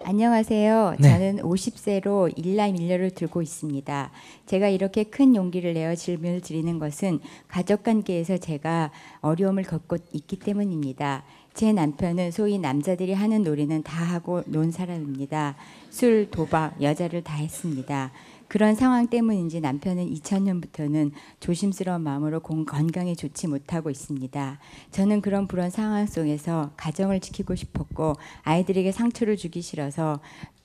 안녕하세요. 네. 저는 50세로 일남일녀를 두고 있습니다. 제가 이렇게 큰 용기를 내어 질문을 드리는 것은 가족관계에서 제가 어려움을 겪고 있기 때문입니다. 제 남편은 소위 남자들이 하는 놀이는 다 하고 논 사람입니다. 술, 도박, 여자를 다 했습니다. 그런 상황 때문인지 남편은 2000년부터는 조심스러운 마음으로 건강에 좋지 못하고 있습니다. 저는 그런 불안 상황 속에서 가정을 지키고 싶었고 아이들에게 상처를 주기 싫어서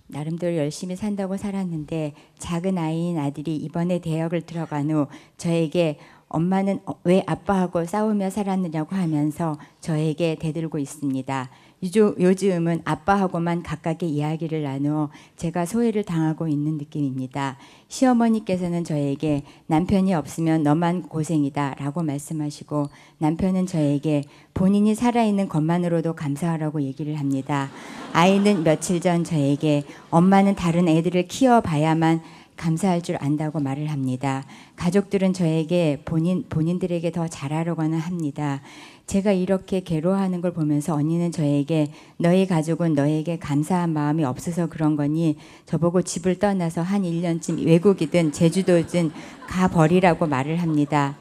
나름대로 열심히 산다고 살았는데 작은 아이인 아들이 이번에 대학을 들어간 후 저에게 엄마는 왜 아빠하고 싸우며 살았느냐고 하면서 저에게 대들고 있습니다. 요즘은 아빠하고만 가깝게 이야기를 나누어 제가 소외를 당하고 있는 느낌입니다. 시어머니께서는 저에게 남편이 없으면 너만 고생이다 라고 말씀하시고 남편은 저에게 본인이 살아있는 것만으로도 감사하라고 얘기를 합니다. 아이는 며칠 전 저에게 엄마는 다른 애들을 키워봐야만 감사할 줄 안다고 말을 합니다. 가족들은 저에게 본인들에게 더 잘하려고는 합니다. 제가 이렇게 괴로워하는 걸 보면서 언니는 저에게 너희 가족은 너에게 감사한 마음이 없어서 그런 거니 저보고 집을 떠나서 한 1년쯤 외국이든 제주도든 가버리라고 말을 합니다.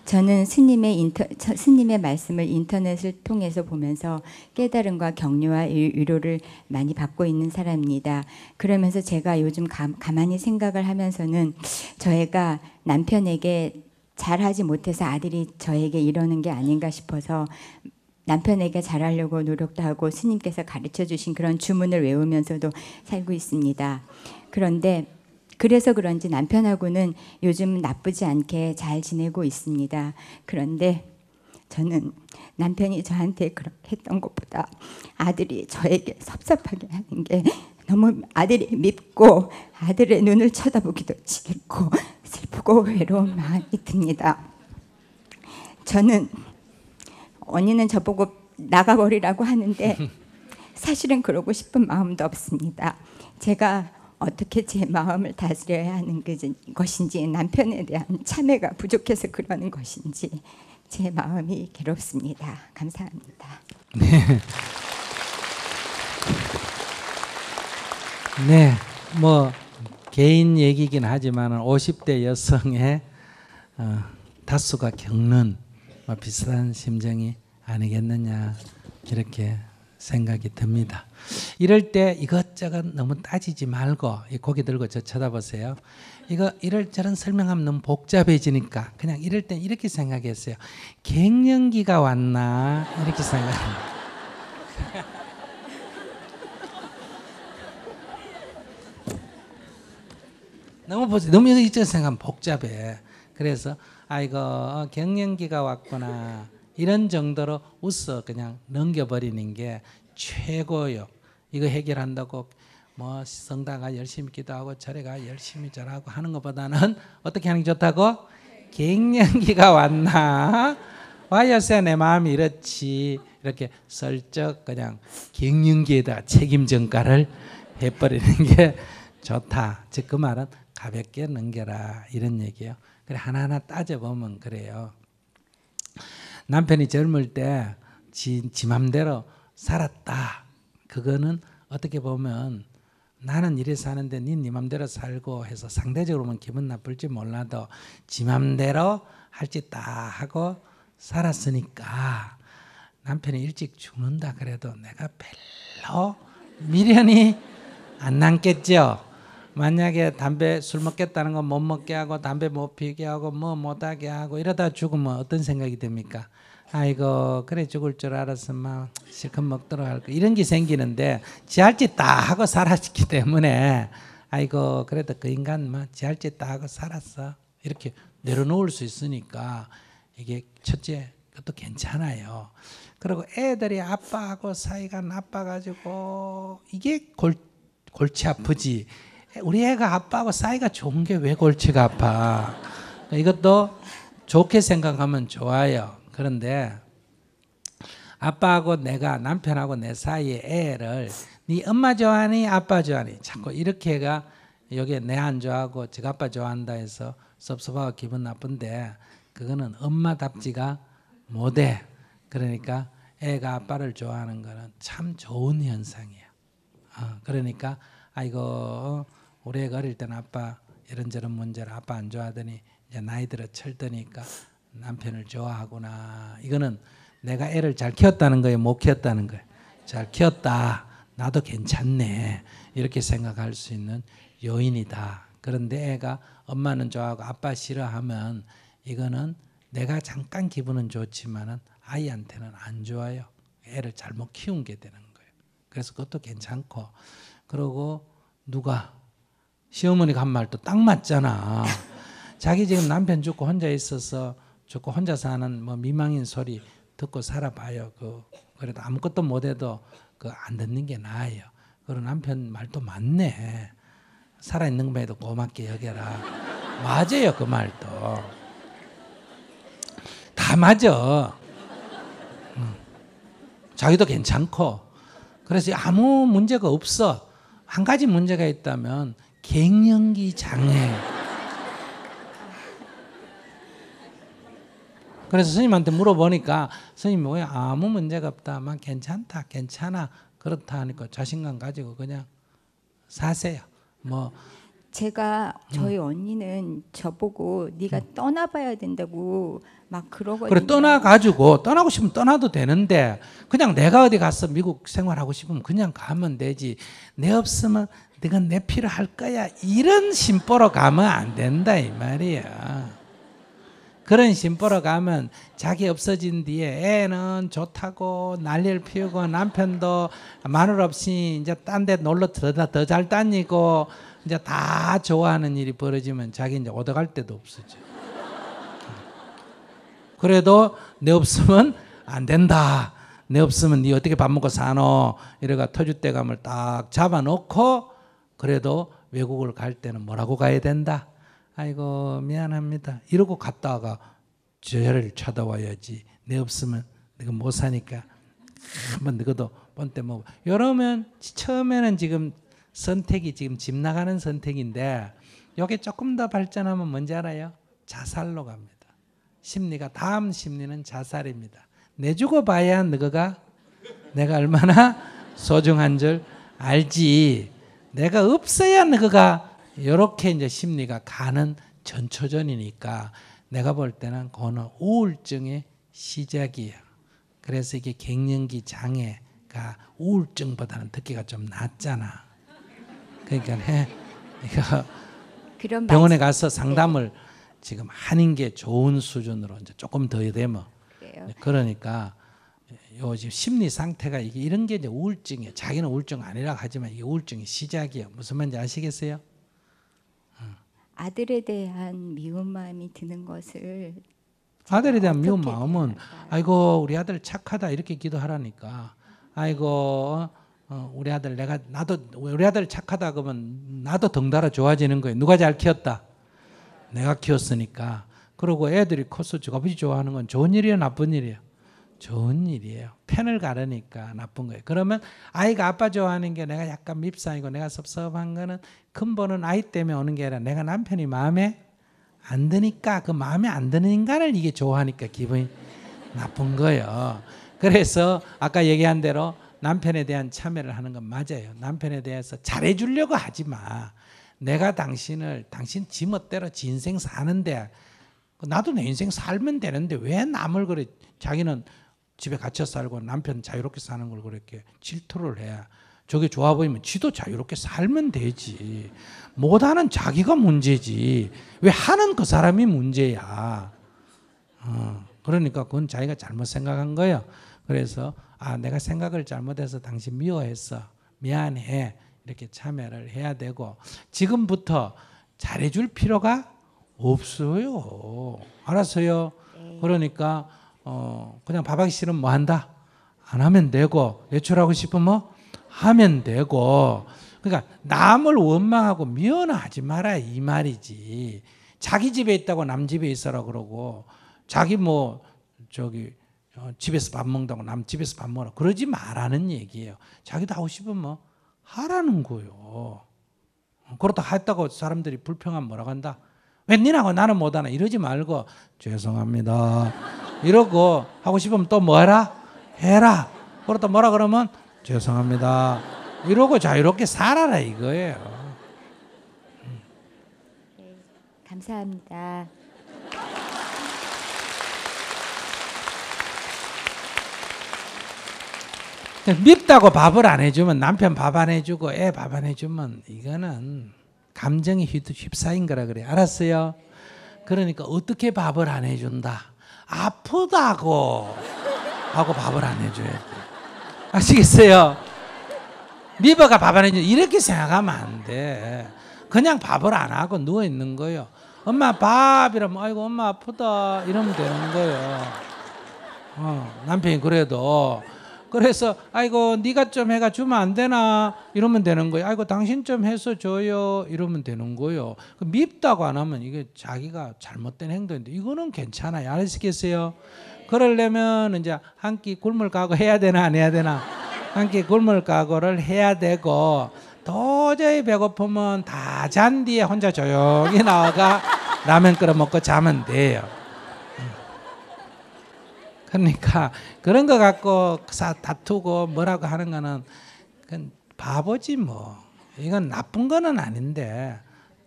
저는 스님의 말씀을 인터넷을 통해서 보면서 깨달음과 격려와 위로를 많이 받고 있는 사람입니다. 그러면서 제가 요즘 가만히 생각을 하면서는 저희가 남편에게 잘하지 못해서 아들이 저에게 이러는 게 아닌가 싶어서 남편에게 잘하려고 노력도 하고 스님께서 가르쳐 주신 그런 주문을 외우면서도 살고 있습니다. 그런데 그래서 그런지 남편하고는 요즘 나쁘지 않게 잘 지내고 있습니다. 그런데 저는 남편이 저한테 그렇게 했던 것보다 아들이 저에게 섭섭하게 하는 게 너무 아들이 밉고 아들의 눈을 쳐다보기도 싫고 슬프고 외로운 마음이 듭니다. 저는 언니는 저보고 나가버리라고 하는데 사실은 그러고 싶은 마음도 없습니다. 제가 어떻게 제 마음을 다스려야 하는 것인지 남편에 대한 참회가 부족해서 그러는 것인지 제 마음이 괴롭습니다. 감사합니다. 네. 네, 뭐 개인 얘기긴 하지만 50대 여성의 다수가 겪는 비슷한 심정이 아니겠느냐 이렇게 생각이 듭니다. 이럴 때 이것저것 너무 따지지 말고 고개 들고 저 쳐다보세요. 이거 이럴저런 설명하면 너무 복잡해지니까 그냥 이럴 때 이렇게 생각했어요. 갱년기가 왔나 이렇게 생각합니다. 너무 이쪽 생각하면 복잡해. 그래서 아이고 갱년기가 왔구나 이런 정도로 웃어 그냥 넘겨버리는 게 최고요. 이거 해결한다고 뭐 성당가 열심히 기도하고 절에가 열심히 절하고 하는 것보다는 어떻게 하는 게 좋다고? 갱년기가 왔나? 와 요새 내 마음이 이렇지 이렇게 슬쩍 그냥 갱년기에다 책임 전가를 해버리는 게 좋다. 즉 그 말은 가볍게 넘겨라 이런 얘기예요. 그래 하나하나 따져보면 그래요. 남편이 젊을 때 지 맘대로 살았다. 그거는 어떻게 보면 나는 이래 사는데 네 맘대로 살고 해서 상대적으로 보면 기분 나쁠지 몰라도 지 맘대로 할 짓 다 하고 살았으니까 남편이 일찍 죽는다 그래도 내가 별로 미련이 안 남겠죠. 만약에 담배 술 먹겠다는 거 못 먹게 하고 담배 못 피게 하고 뭐 못하게 하고 이러다 죽으면 어떤 생각이 듭니까? 아이고 그래 죽을 줄 알았으면 실컷 먹도록 할 거 이런 게 생기는데 지 할 짓 다 하고 살았기 때문에 아이고 그래도 그 인간 뭐 지 할 짓 다 하고 살았어 이렇게 내려놓을 수 있으니까 이게 첫째 그것도 괜찮아요. 그리고 애들이 아빠하고 사이가 나빠가지고 이게 골치 아프지. 우리 애가 아빠하고 사이가 좋은 게 왜 골치가 아파. 이것도 좋게 생각하면 좋아요. 그런데 아빠하고 내가 남편하고 내 사이에 애를 네 엄마 좋아하니 아빠 좋아하니 자꾸 이렇게가 여기에 내 안 좋아하고 지 아빠 좋아한다 해서 섭섭하고 기분 나쁜데 그거는 엄마답지가 못해. 그러니까 애가 아빠를 좋아하는 거는 참 좋은 현상이에요. 그러니까 아이고 우리 애가 어릴 때는 아빠 이런저런 문제로 아빠 안 좋아하더니 이제 나이 들어 철드니까 남편을 좋아하구나. 이거는 내가 애를 잘 키웠다는 거예요, 못 키웠다는 거예요? 잘 키웠다. 나도 괜찮네. 이렇게 생각할 수 있는 요인이다. 그런데 애가 엄마는 좋아하고 아빠 싫어하면 이거는 내가 잠깐 기분은 좋지만은 아이한테는 안 좋아요. 애를 잘못 키운 게 되는 거예요. 그래서 그것도 괜찮고, 그리고 누가 시어머니가 한 말도 딱 맞잖아. 자기 지금 남편 죽고 혼자 있어서 죽고 혼자 사는 뭐 미망인 소리 듣고 살아봐요. 그래도 아무것도 못해도 안 듣는 게 나아요. 그리고 남편 말도 맞네. 살아있는 것만해도 고맙게 여겨라. 맞아요, 그 말도. 다 맞아. 자기도 괜찮고. 그래서 아무 문제가 없어. 한 가지 문제가 있다면 갱년기 장애. 그래서 스님한테 물어보니까 스님이 왜 아무 문제가 없다. 막 괜찮다, 괜찮아. 그렇다 하니까 자신감 가지고 그냥 사세요. 뭐 제가 저희 언니는 저보고 네가 떠나봐야 된다고 막 그러거든요. 그래 떠나고 싶으면 떠나도 되는데 그냥 내가 어디 가서 미국 생활하고 싶으면 그냥 가면 되지. 내 없으면 네가 내 필요 할 거야. 이런 심보로 가면 안 된다 이 말이야. 그런 심보로 가면 자기 없어진 뒤에 애는 좋다고 난리를 피우고 남편도 마늘 없이 이제 딴 데 놀러 더 잘 다니고 이제 다 좋아하는 일이 벌어지면 자기 이제 얻어갈 데도 없어져. 그래도 내 없으면 안 된다. 내 없으면 네 어떻게 밥 먹고 사노? 이래가 터줏대감을 딱 잡아놓고 그래도 외국을 갈 때는 뭐라고 가야 된다? 아이고 미안합니다. 이러고 갔다가 저를 쳐다와야지. 내 없으면 내가 못 사니까 한번 너도 본때 먹어. 이러면 처음에는 지금 선택이 지금 집 나가는 선택인데 이게 조금 더 발전하면 뭔지 알아요? 자살로 갑니다. 심리가 다음 심리는 자살입니다. 내주고 봐야 너가 내가 얼마나 소중한 줄 알지. 내가 없어야 너가 이렇게 이제 심리가 가는 전초전이니까 내가 볼 때는 그거는 우울증의 시작이에요. 그래서 이게 갱년기 장애가 우울증보다는 듣기가 좀 낫잖아. 그러니까 이거 병원에 가서 상담을 지금 하는 게 좋은 수준으로 이제 조금 더 되면 그러니까 요 지금 심리 상태가 이게 이런 게 이제 우울증이에요. 자기는 우울증 아니라 하지만 이게 우울증의 시작이에요. 무슨 말인지 아시겠어요? 아들에 대한 미운 마음이 드는 것을 아들에 대한 미운 마음은 아이고 우리 아들 착하다 이렇게 기도하라니까. 아이고 우리 아들 나도 우리 아들 착하다 그러면 나도 덩달아 좋아지는 거예요. 누가 잘 키웠다? 내가 키웠으니까. 그리고 애들이 커서 아버지 좋아하는 건 좋은 일이에요, 나쁜 일이에요? 좋은 일이에요. 편을 가르니까 나쁜 거예요. 그러면 아이가 아빠 좋아하는 게 내가 약간 밉상이고 내가 섭섭한 거는 근본은 아이 때문에 오는 게 아니라 내가 남편이 마음에 안 드니까 그 마음에 안 드는 인간을 이게 좋아하니까 기분이 나쁜 거예요. 그래서 아까 얘기한 대로 남편에 대한 참여를 하는 건 맞아요. 남편에 대해서 잘해주려고 하지 마. 내가 당신 지 멋대로 지 인생 사는데 나도 내 인생 살면 되는데 왜 남을 그래 자기는 집에 갇혀 살고 남편 자유롭게 사는 걸 그렇게 질투를 해야 저게 좋아 보이면 지도 자유롭게 살면 되지. 못하는 자기가 문제지. 왜 하는 그 사람이 문제야. 그러니까 그건 자기가 잘못 생각한 거예요. 그래서 내가 생각을 잘못해서 당신 미워했어. 미안해. 이렇게 참여를 해야 되고 지금부터 잘해줄 필요가 없어요. 알았어요? 그러니까 그냥 밥하기 싫으면 뭐 한다? 안 하면 되고 외출하고 싶으면 뭐 하면 되고 그러니까 남을 원망하고 미워하지 마라 이 말이지. 자기 집에 있다고 남 집에 있어라 그러고 자기 뭐 집에서 밥 먹는다고 남 집에서 밥 먹으라 그러지 말라는 얘기예요. 자기도 하고 싶으면 뭐 하라는 거요. 그렇다 했다고 사람들이 불평하면 뭐라고 한다? 왜 니나고 나는 못하나 이러지 말고 죄송합니다 이러고 하고 싶으면 또 뭐해라? 해라. 그렇다 뭐라 그러면 죄송합니다 이러고 자유롭게 살아라 이거예요. 감사합니다. 밉다고 밥을 안 해주면, 남편 밥 안 해주고 애 밥 안 해주면 이거는 감정이 휩싸인 거라 그래. 알았어요? 그러니까 어떻게 밥을 안 해준다? 아프다고 하고 밥을 안 해줘야 돼. 아시겠어요? 미버가 밥 안 해줘 이렇게 생각하면 안 돼. 그냥 밥을 안 하고 누워 있는 거예요. 엄마 밥 이러면 아이고 엄마 아프다 이러면 되는 거예요. 남편이 그래도 그래서 아이고 네가 좀 해가 주면 안 되나 이러면 되는 거예요. 아이고 당신 좀 해서 줘요 이러면 되는 거예요. 밉다고 안 하면 이게 자기가 잘못된 행동인데 이거는 괜찮아요. 아시겠어요? 그러려면 이제 한 끼 굶을 각오 해야 되나 안 해야 되나? 한 끼 굶을 각오를 해야 되고 도저히 배고프면 다 잔 뒤에 혼자 조용히 나와가 라면 끓여 먹고 자면 돼요. 그러니까 그런 거 갖고 다투고 뭐라고 하는 거는 그건 바보지 뭐. 이건 나쁜 거는 아닌데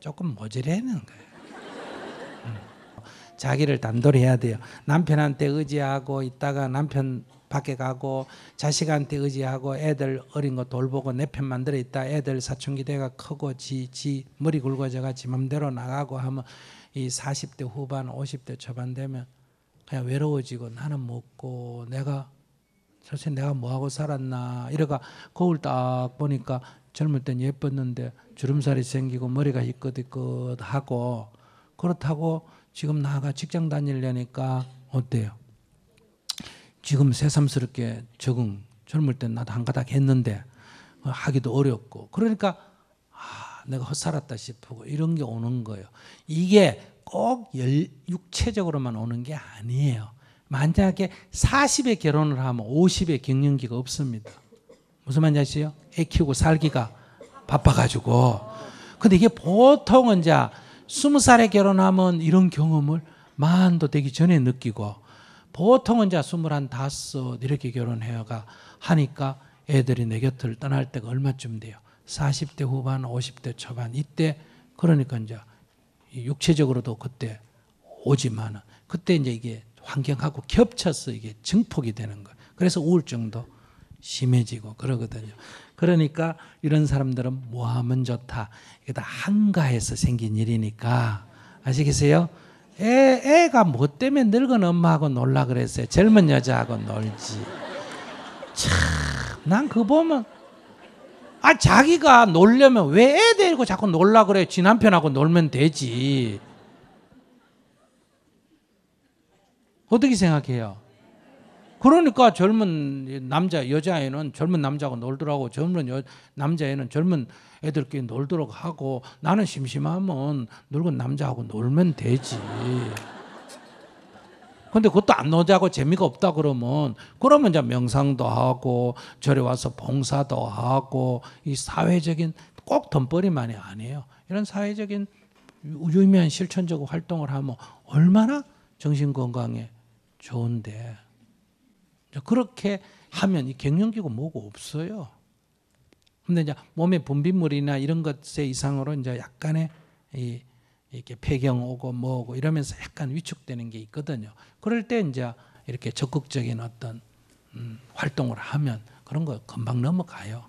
조금 모질해는 거예요. 자기를 단돌이 해야 돼요. 남편한테 의지하고 있다가 남편 밖에 가고 자식한테 의지하고 애들 어린 거 돌보고 내 편 만들어 있다 애들 사춘기 대가 크고 지 머리 굵어져가 지 맘대로 나가고 하면 이 40대 후반 50대 초반 되면 그냥 외로워지고 나는 먹고 내가 사실 내가 뭐하고 살았나 이래가 거울 딱 보니까 젊을 땐 예뻤는데 주름살이 생기고 머리가 희끗희끗하고 그렇다고 지금 나가 직장 다니려니까 어때요? 지금 새삼스럽게 적응 젊을 땐 나도 한 가닥 했는데 하기도 어렵고 그러니까 내가 헛살았다 싶고 이런 게 오는 거예요. 이게 꼭 육체적으로만 오는 게 아니에요. 만약에 40에 결혼을 하면 50에 갱년기가 없습니다. 무슨 말인지 아시죠? 애 키우고 살기가 바빠가지고. 근데 이게 보통은 이제 20살에 결혼하면 이런 경험을 만도 되기 전에 느끼고 보통은 이제 25 이렇게 결혼해가 하니까 애들이 내 곁을 떠날 때가 얼마쯤 돼요? 40대 후반, 50대 초반 이때 그러니까 이제 육체적으로도 그때 오지만은 그때 이제 이게 환경하고 겹쳐서 이게 증폭이 되는 거예요. 그래서 우울증도 심해지고 그러거든요. 그러니까 이런 사람들은 뭐 하면 좋다. 이게 다 한가해서 생긴 일이니까 아시겠어요? 애가 뭐 때문에 늙은 엄마하고 놀라 그랬어요. 젊은 여자하고 놀지. 참, 난 그거 보면 자기가 놀려면 왜 애 데리고 자꾸 놀라 그래? 지 남편하고 놀면 되지. 어떻게 생각해요? 그러니까 젊은 남자, 여자애는 젊은 남자하고 놀더라고. 젊은 남자애는 젊은 애들끼리 놀도록 하고 나는 심심하면 늙은 남자하고 놀면 되지. 근데 그것도 안 놀자고 재미가 없다 그러면 이제 명상도 하고 절에 와서 봉사도 하고 이 사회적인 꼭 돈벌이만이 아니에요. 이런 사회적인 유의미한 실천적 활동을 하면 얼마나 정신 건강에 좋은데 그렇게 하면 이 갱년기고 뭐고 없어요. 근데 이제 몸의 분비물이나 이런 것의 이상으로 이제 약간의 이렇게 폐경 오고 뭐고 이러면서 약간 위축되는 게 있거든요. 그럴 때 이제 이렇게 적극적인 어떤 활동을 하면 그런 거 금방 넘어가요.